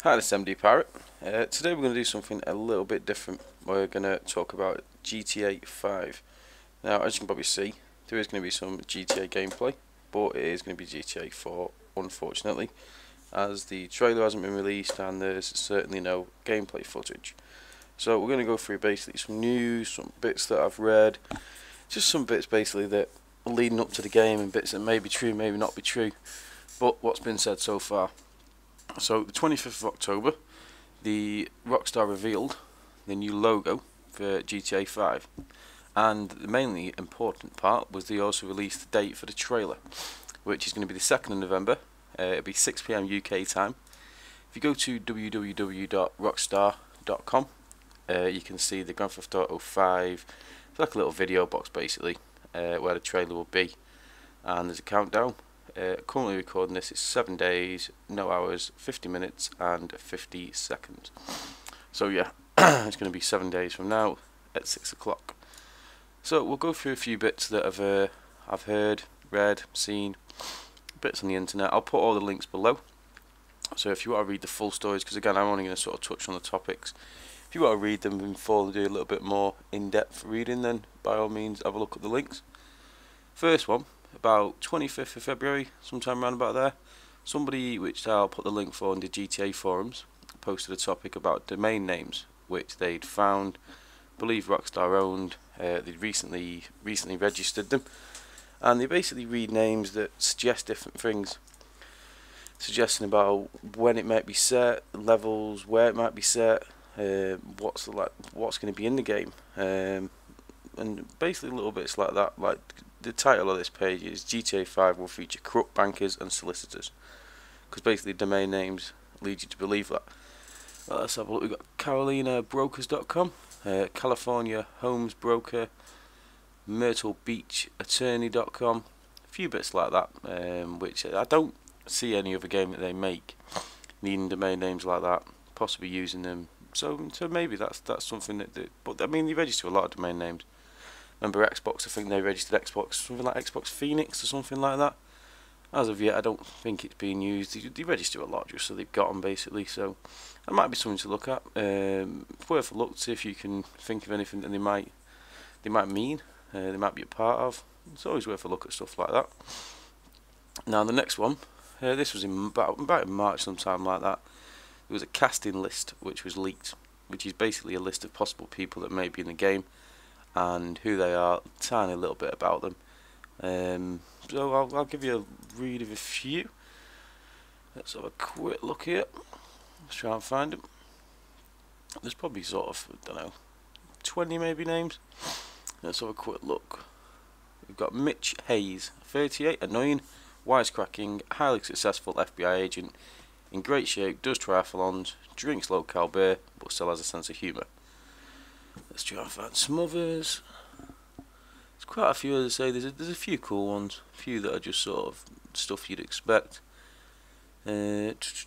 Hi, this is MD Pirate. Today we're going to do something a little bit different. We're going to talk about GTA 5. Now, as you can probably see, there is going to be some GTA gameplay, but it is going to be GTA 4, unfortunately, as the trailer hasn't been released and there's certainly no gameplay footage. So we're going to go through basically some news, some bits that I've read, just some bits basically that are leading up to the game and bits that may be true, maybe not be true, but what's been said so far. So the 25th of October, the Rockstar revealed the new logo for GTA 5, and the mainly important part was they also released the date for the trailer, which is going to be the 2nd of November. It'll be 6 PM UK time. If you go to www.rockstar.com, you can see the Grand Theft Auto 5. It's like a little video box basically, where the trailer will be, and there's a countdown. Currently recording this, it's 7 days, no hours, 50 minutes and 50 seconds. So yeah, it's going to be 7 days from now at 6 o'clock. So we'll go through a few bits that I've heard, read, seen, bits on the internet. I'll put all the links below. So if you want to read the full stories, because again I'm only going to sort of touch on the topics. If you want to read them before they do a little bit more in-depth reading, then by all means have a look at the links. First one, about 25th of February, sometime around about there, somebody, which I'll put the link for in the GTA forums, posted a topic about domain names which they'd found, believe Rockstar owned. They'd recently registered them, and they basically read names that suggest different things, suggesting about when it might be set, levels, where it might be set, what's going to be in the game, and basically little bits like that. Like the title of this page is GTA 5 will feature corrupt bankers and solicitors, because basically domain names lead you to believe that. Well, let's have a look. We've got CarolinaBrokers.com, California Homes Broker, Myrtle Beach Attorney.com, a few bits like that, which I don't see any other game that they make needing domain names like that, possibly using them. So maybe that's something that but I mean, they register a lot of domain names. Remember Xbox, I think they registered Xbox, something like Xbox Phoenix or something like that. As of yet, I don't think it's being used. They register a lot just so they've got them basically. So that might be something to look at. It's worth a look to see if you can think of anything that they might mean. They might be a part of. It's always worth a look at stuff like that. Now the next one, this was in about in March, sometime like that. There was a casting list which was leaked, which is basically a list of possible people that may be in the game and who they are, a tiny little bit about them. So I'll give you a read of a few. Let's have a quick look here. Let's try and find them. There's probably sort of, I don't know, 20 maybe names. Let's have a quick look. We've got Mitch Hayes, 38, annoying, wisecracking, highly successful FBI agent, in great shape, does triathlons, drinks low-cal beer, but still has a sense of humour. Let's try and find some others. There's quite a few, as I say, there's a few cool ones, a few that are just sort of stuff you'd expect. Rich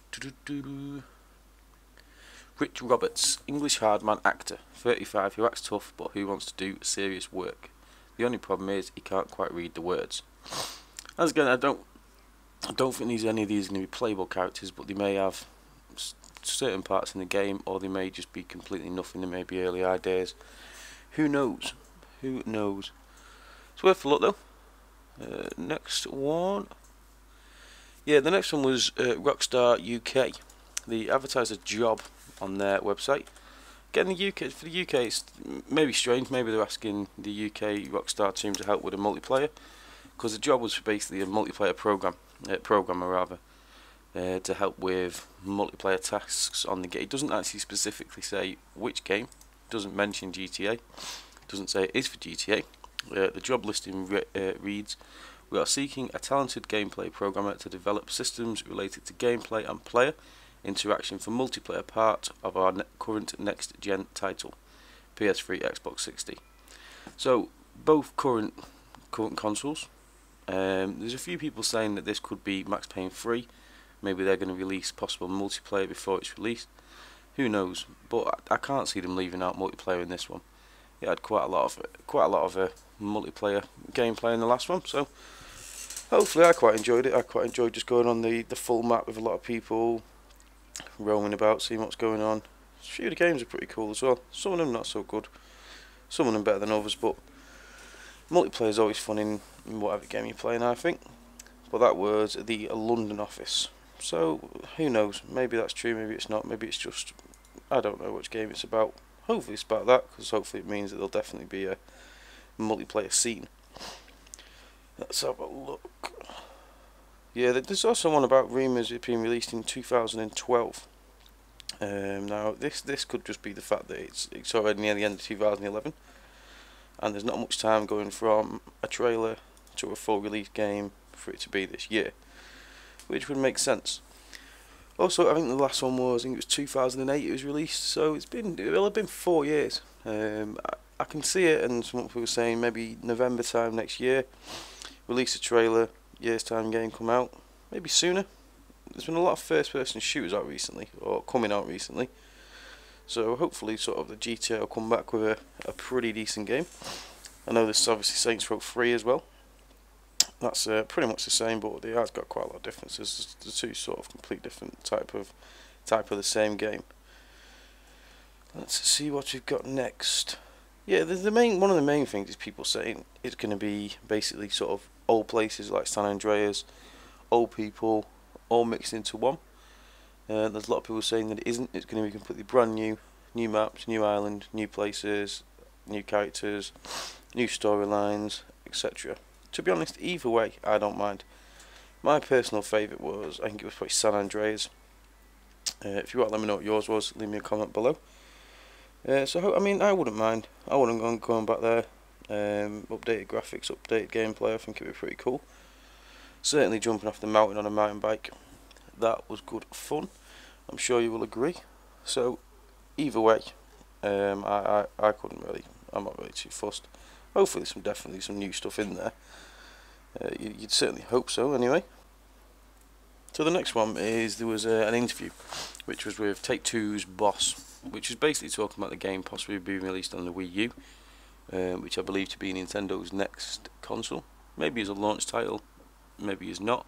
Roberts, English hardman actor, 35, who acts tough but who wants to do serious work. The only problem is he can't quite read the words. As again, I don't think any of these are going to be playable characters, but they may have certain parts in the game, or they may just be completely nothing. They may be early ideas. Who knows? Who knows? It's worth a look though. Next one. Yeah, the next one was Rockstar UK. They advertised a job on their website. Getting the UK for the UK, it's maybe strange. Maybe they're asking the UK Rockstar team to help with a multiplayer, because the job was basically a multiplayer programmer rather, to help with multiplayer tasks on the game. It doesn't actually specifically say which game. It doesn't mention GTA. It doesn't say it is for GTA. The job listing reads: we are seeking a talented gameplay programmer to develop systems related to gameplay and player interaction for multiplayer part of our current next-gen title, PS3, Xbox 60. So both current consoles. There's a few people saying that this could be Max Payne 3. Maybe they're going to release possible multiplayer before it's released. Who knows? But I can't see them leaving out multiplayer in this one. It had quite a lot of multiplayer gameplay in the last one, so hopefully I quite enjoyed it. I quite enjoyed just going on the full map with a lot of people, roaming about, seeing what's going on. A few of the games are pretty cool as well. Some of them not so good, some of them better than others, but multiplayer is always fun in whatever game you're playing, I think. But that was the London office. So who knows? Maybe that's true. Maybe it's not. Maybe it's just, I don't know which game it's about. Hopefully it's about that, because hopefully it means that there'll definitely be a multiplayer scene. Let's have a look. Yeah, there's also one about rumours it being released in 2012. Now this could just be the fact that it's already near the end of 2011, and there's not much time going from a trailer to a full release game for it to be this year, which would make sense. Also, I think the last one was, I think it was 2008 it was released, so it'll have been 4 years. I can see it, and some people were saying maybe November time next year, release a trailer, year's time game come out, maybe sooner. There's been a lot of first person shooters out recently, or coming out recently, so hopefully sort of the GTA will come back with a pretty decent game. I know there's obviously Saints Row 3 as well. That's pretty much the same, but it has got quite a lot of differences. The two sort of complete different type of the same game. Let's see what we've got next. Yeah, one of the main things is people saying it's going to be basically sort of old places like San Andreas, old people, all mixed into one. There's a lot of people saying that it isn't. It's going to be completely brand new maps, new island, new places, new characters, new storylines, etc. To be honest, either way, I don't mind. My personal favourite was, I think it was probably San Andreas. If you want to let me know what yours was, leave me a comment below. So I mean, I wouldn't mind. I wouldn't go going back there. Updated graphics, updated gameplay. I think it would be pretty cool. Certainly jumping off the mountain on a mountain bike, that was good fun. I'm sure you will agree. So either way, I couldn't really. I'm not really too fussed. Hopefully, definitely some new stuff in there. You'd certainly hope so, anyway. So the next one is there was an interview, which was with Take-Two's boss, which is basically talking about the game possibly being released on the Wii U, which I believe to be Nintendo's next console. Maybe as a launch title, maybe as not.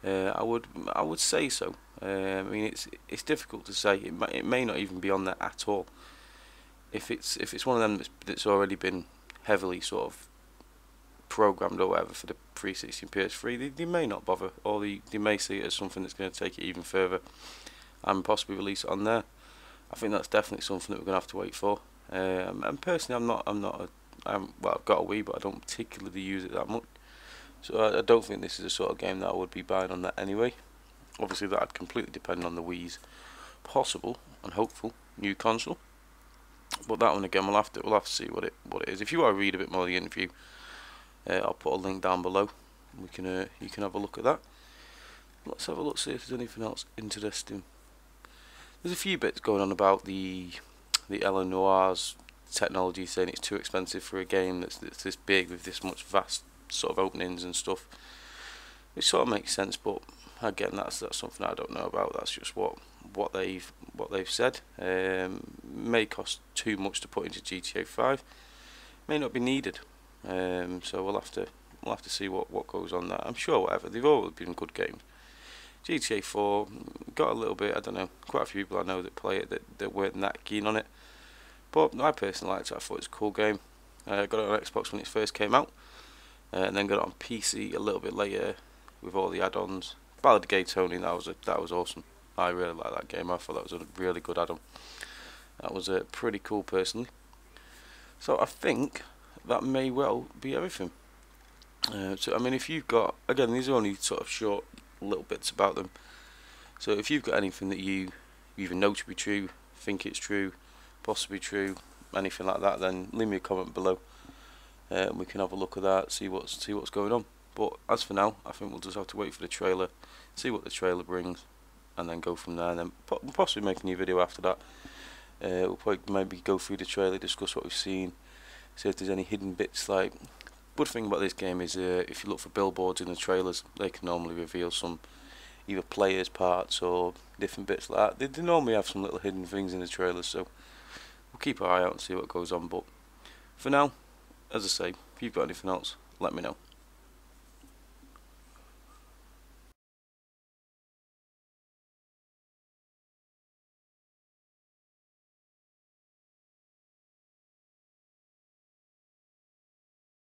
I would say so. I mean, it's difficult to say. It may not even be on there at all. If it's one of them that's already been heavily sort of programmed or whatever for the 360 and PS3, they may not bother, or they may see it as something that's going to take it even further and possibly release it on there. I think that's definitely something that we're going to have to wait for. And personally, well, I've got a Wii, but I don't particularly use it that much, so I don't think this is the sort of game that I would be buying on that anyway. Obviously, that'd completely depend on the Wii's possible and hopeful new console. But that one again, we'll have to see what it is. If you want to read a bit more of the interview, I'll put a link down below. You can have a look at that. Let's have a look, see if there's anything else interesting. There's a few bits going on about the Ellen Noir's technology, saying it's too expensive for a game that's this big with this much vast sort of openings and stuff. It sort of makes sense, but again, that's something I don't know about. That's just what they've said. May cost too much to put into GTA 5. May not be needed. So we'll have to see what goes on there. I'm sure whatever, they've all been good games. GTA 4 got a little bit, I don't know, quite a few people I know that play it that weren't that keen on it, but I personally liked it. I thought it was a cool game. Got it on Xbox when it first came out, and then got it on PC a little bit later with all the add-ons. Ballad of Gay Tony, that was awesome. I really like that game. I thought that was a really good add-on. That was pretty cool personally. So I think that may well be everything. So I mean, if you've got, again, these are only sort of short little bits about them, so if you've got anything that you either know to be true, think it's true, possibly true, anything like that, then leave me a comment below. We can have a look at that, see what's going on. But as for now, I think we'll just have to wait for the trailer, see what the trailer brings, and then go from there, and then possibly make a new video after that. We'll probably maybe go through the trailer, discuss what we've seen, see if there's any hidden bits. Like, good thing about this game is if you look for billboards in the trailers, they can normally reveal some either players' parts or different bits like that. They normally have some little hidden things in the trailers, so we'll keep our eye out and see what goes on. But for now, as I say, if you've got anything else, let me know.